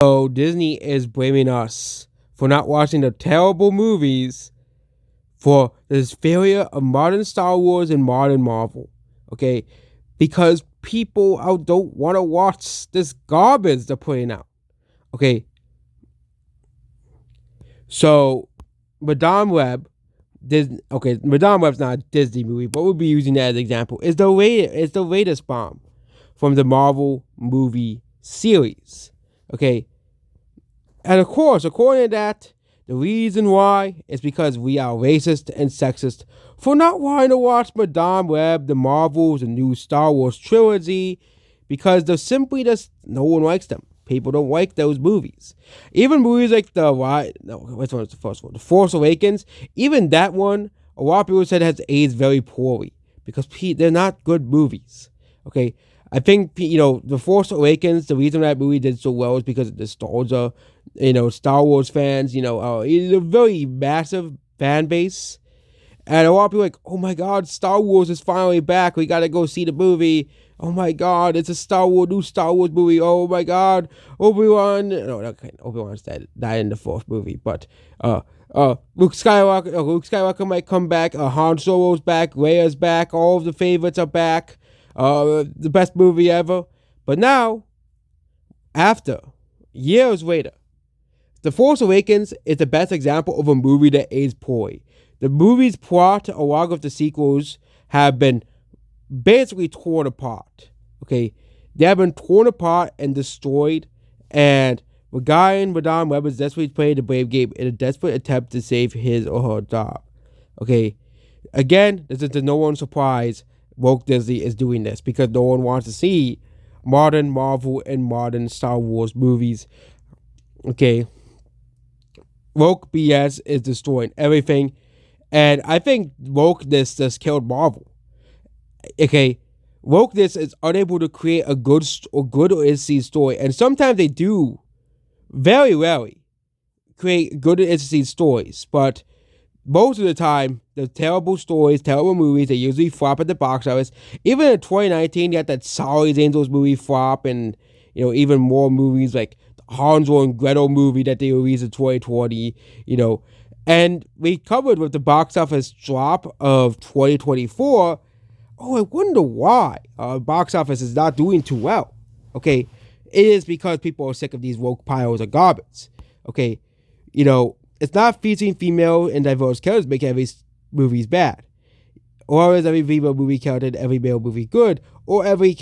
So Disney is blaming us for not watching the terrible movies for this failure of modern Star Wars and modern Marvel. Okay? Because people out don't want to watch this garbage they're putting out. Okay? So Madame Web, Madame Web's not a Disney movie, but we'll be using that as an example. It's the latest bomb from the Marvel movie series. Okay? And of course, according to that, the reason why is because we are racist and sexist for not wanting to watch Madame Web, the Marvels, the new Star Wars trilogy, because they're simply just, no one likes them. People don't like those movies. Even movies like which one was the first one? The Force Awakens. Even that one, a lot of people said has aged very poorly because they're not good movies. Okay, I think the Force Awakens. The reason that movie did so well is because of nostalgia. Star Wars fans. It's a very massive fan base, and a lot of people are like, oh my god, Star Wars is finally back. We gotta go see the movie. Oh my god, it's a new Star Wars movie. Oh my god, Obi-Wan. No, okay, Obi-Wan's died in the fourth movie, but Luke Skywalker might come back. Han Solo's back. Leia's back. All of the favorites are back. The best movie ever. But now, after years later, The Force Awakens is the best example of a movie that aged poorly. The movie's plot, along with the sequels, have been basically torn apart. Okay, they have been torn apart and destroyed, and the guy in Madame Web is desperately playing the blame game in a desperate attempt to save his or her job. Okay, again, this is to no one's surprise. Woke Disney is doing this because no one wants to see modern Marvel and modern Star Wars movies. Okay, woke BS is destroying everything, and I think wokeness just killed Marvel. Okay, wokeness is unable to create a good or interesting story, and sometimes they do, very rarely, create good interesting stories. But most of the time, the terrible stories, terrible movies, they usually flop at the box office. Even in 2019, you had that Charlie's Angels movie flop, and even more movies like the Hansel and Gretel movie that they released in 2020. And we covered with the box office drop of 2024. Oh, I wonder why box office is not doing too well. Okay, it is because people are sick of these woke piles of garbage. Okay, it's not featuring female and diverse characters making every movie's bad, or is every female movie counted every male movie good, or every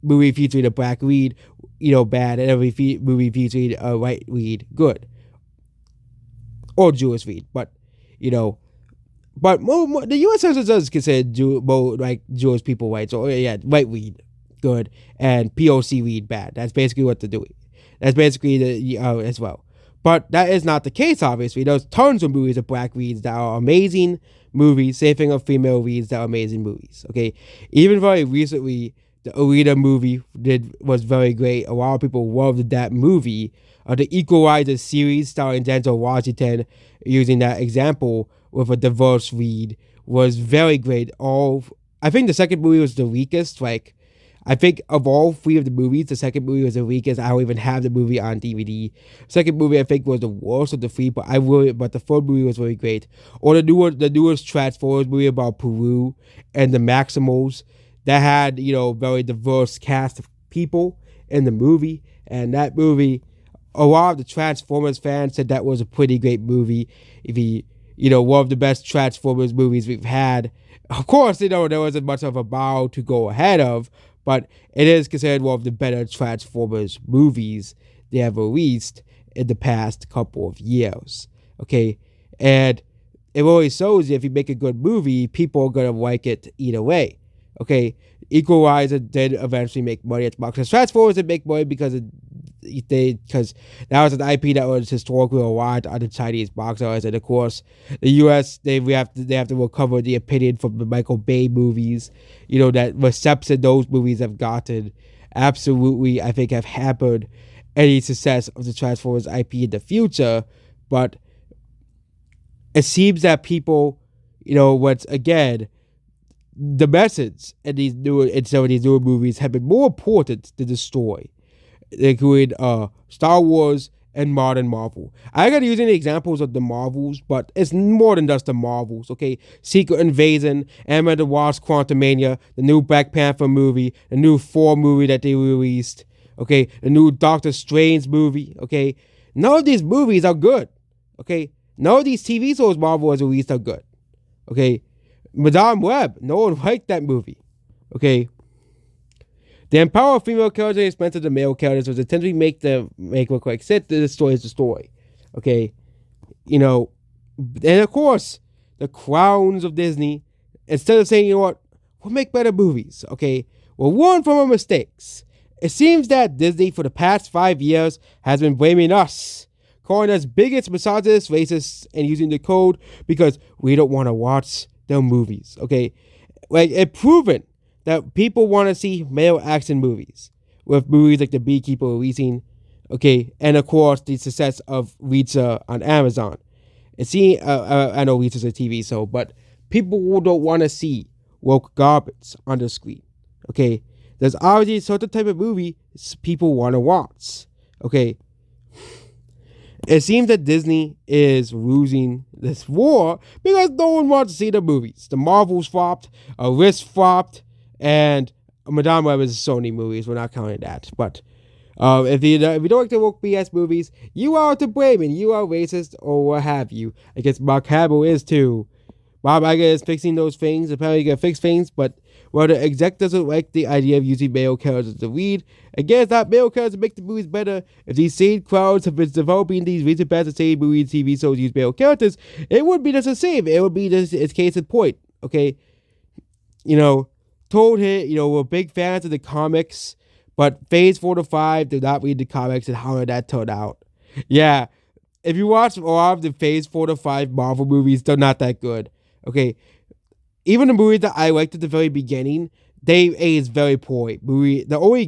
movie featuring a black lead bad, and every movie featuring a white lead good, or Jewish lead. But But the U.S. Census does consider Jewish people white. So yeah, white lead good and POC lead bad. That's basically what they're doing. That's basically the as well. But that is not the case. Obviously, there's tons of movies of black leads that are amazing movies. Same thing of female leads that are amazing movies. Okay, even very recently, the Alita movie was very great. A lot of people loved that movie. The Equalizer series starring Denzel Washington, using that example with a diverse lead, was very great. I think the second movie was the weakest. I think of all three of the movies, the second movie was the weakest. I don't even have the movie on DVD. Second movie I think was the worst of the three, but the third movie was very great. Or the newest Transformers movie about Peru and the Maximals that had very diverse cast of people in the movie, and that movie, a lot of the Transformers fans said that was a pretty great movie. If one of the best Transformers movies we've had. Of course, there wasn't much of a bow to go ahead of, but it is considered one of the better Transformers movies they have released in the past couple of years. Okay, and it really shows if you make a good movie, people are gonna like it either way. Okay, Equalizer did eventually make money at the box office. Transformers did make money because that was an IP that was historically a lot on the Chinese box office, and of course the U.S. they have to recover the opinion from the Michael Bay movies, that reception those movies have gotten. Absolutely, I think have hampered any success of the Transformers IP in the future. But it seems that people, once again, the message in some of these newer movies have been more important than the story. They include Star Wars and modern Marvel. I got using the examples of the Marvels, but it's more than just the Marvels, okay? Secret Invasion, Ant-Man and the Wasp, Quantumania, the new Black Panther movie, the new Thor movie that they released, okay? The new Doctor Strange movie, okay? None of these movies are good, okay? None of these TV shows Marvel has released are good, okay? Madame Web, no one liked that movie, okay? The empower of female characters at the expense of the male characters was intended to make look like sit. The story is the story. Okay. You know, and of course, the crowns of Disney, instead of saying, you know what, we'll make better movies. Okay. We'll learn from our mistakes. It seems that Disney for the past 5 years has been blaming us, calling us bigots, misogynists, racists, and using the code because we don't want to watch their movies. Okay. Like, it's proven that people want to see male action movies, with movies like The Beekeeper releasing, okay, and of course the success of Reacher on Amazon. And see, I know Reacher's a TV show, but people don't want to see woke garbage on the screen, okay? There's obviously a certain type of movie people want to watch, okay? It seems that Disney is losing this war because no one wants to see the movies. The Marvels flopped, Risk flopped, and Madame Web is Sony movies. We're not counting that. But if you don't like the woke BS movies, you are to blame and you are racist or what have you. I guess Mark Hamill is too. Bob Iger is fixing those things. Apparently, you can fix things, but the exec doesn't like the idea of using male characters to lead. Again, it's not male characters to make the movies better. If these same crowds have been developing these recent past the same movies, TV shows use male characters, it would be just the same. It would be just its case in point. Okay, told him, we're big fans of the comics, but Phase 4 to 5 did not read the comics, and how did that turn out? Yeah, if you watch a lot of the Phase 4 to 5 Marvel movies, they're not that good. Okay, even the movies that I liked at the very beginning, they aged very poorly. The only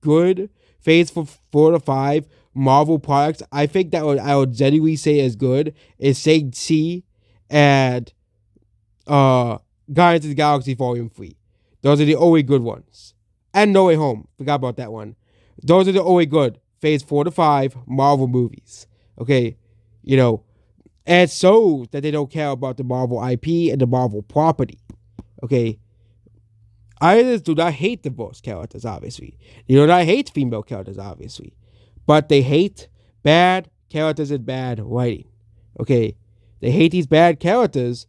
good Phase 4 to 5 Marvel products I think that I would genuinely say is good is Shang-Chi and Guardians of the Galaxy Volume 3. Those are the only good ones. And No Way Home. Forgot about that one. Those are the only good Phase 4 to 5 Marvel movies. Okay? And it shows that they don't care about the Marvel IP and the Marvel property. Okay? I do not hate diverse characters, obviously. They do not hate female characters, obviously. But they hate bad characters and bad writing. Okay? They hate these bad characters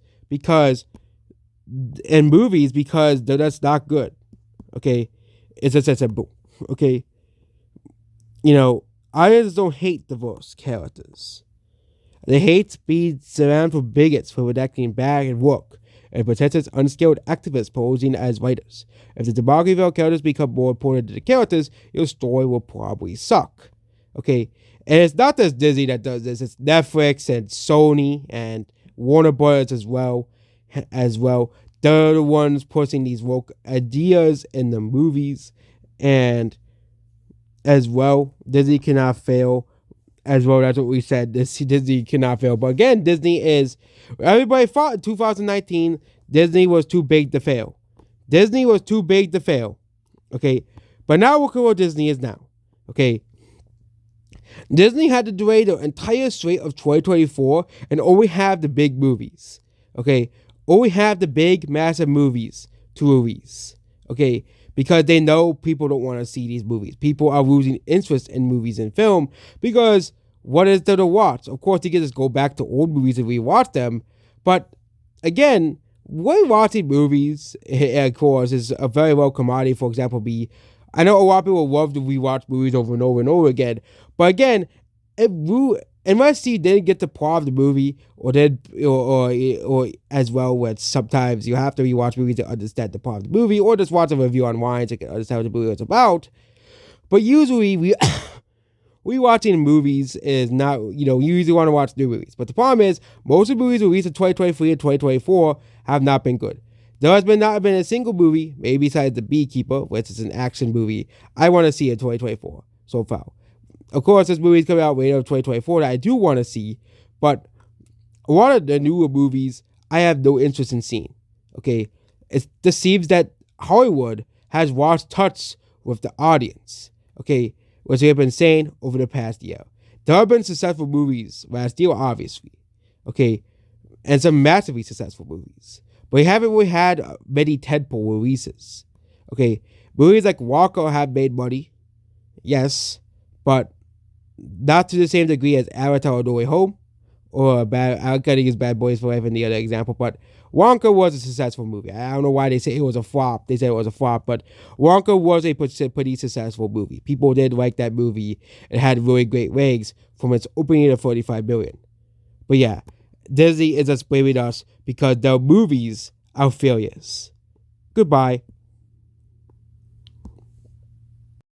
in movies because they're just not good. Okay? It's just that simple. Okay? I just don't hate diverse characters. They hate being surrounded with bigots for redacting bad work and pretentious, unskilled activists posing as writers. If the demography of characters become more important than the characters, your story will probably suck. Okay? And it's not just Disney that does this. It's Netflix and Sony and Warner Brothers as well. They're the ones pushing these woke ideas in the movies. And as well, Disney cannot fail. As well, that's what we said. Disney cannot fail. But again, everybody thought in 2019, Disney was too big to fail. Okay? But now look at what Disney is now. Okay? Disney had to delay the entire slate of 2024 and only have the big movies. Okay? Only have the big, massive movies to release. Okay? Because they know people don't want to see these movies. People are losing interest in movies and film because what is there to watch? Of course, you can just go back to old movies and rewatch them. But again, rewatching movies, of course, is a very well commodity. For example, I know a lot of people love to rewatch movies over and over and over again. But again, unless you didn't get the plot of the movie, or as well, where sometimes you have to rewatch movies to understand the plot of the movie, or just watch a review online to understand what the movie is about. But usually, rewatching movies is not, you usually want to watch new movies. But the problem is, most of the movies released in 2023 and 2024 have not been good. There has not been a single movie, maybe besides The Beekeeper, which is an action movie, I want to see in 2024 so far. Of course, this movie is coming out later in 2024 that I do want to see, but a lot of the newer movies I have no interest in seeing. Okay? It just seems that Hollywood has lost touch with the audience. okay, which we have been saying over the past year. There have been successful movies last year, obviously, okay, and some massively successful movies. But we haven't really had many tentpole releases. Okay, movies like Walker have made money, yes, but not to the same degree as Avatar: No Way Home, or I'm gonna use Bad Boys for Life in the other example, but Wonka was a successful movie. I don't know why they say it was a flop. They said it was a flop, but Wonka was a pretty successful movie. People did like that movie. It had really great ratings from its opening of 45 million. But yeah, Disney is just blaming us because their movies are failures. Goodbye.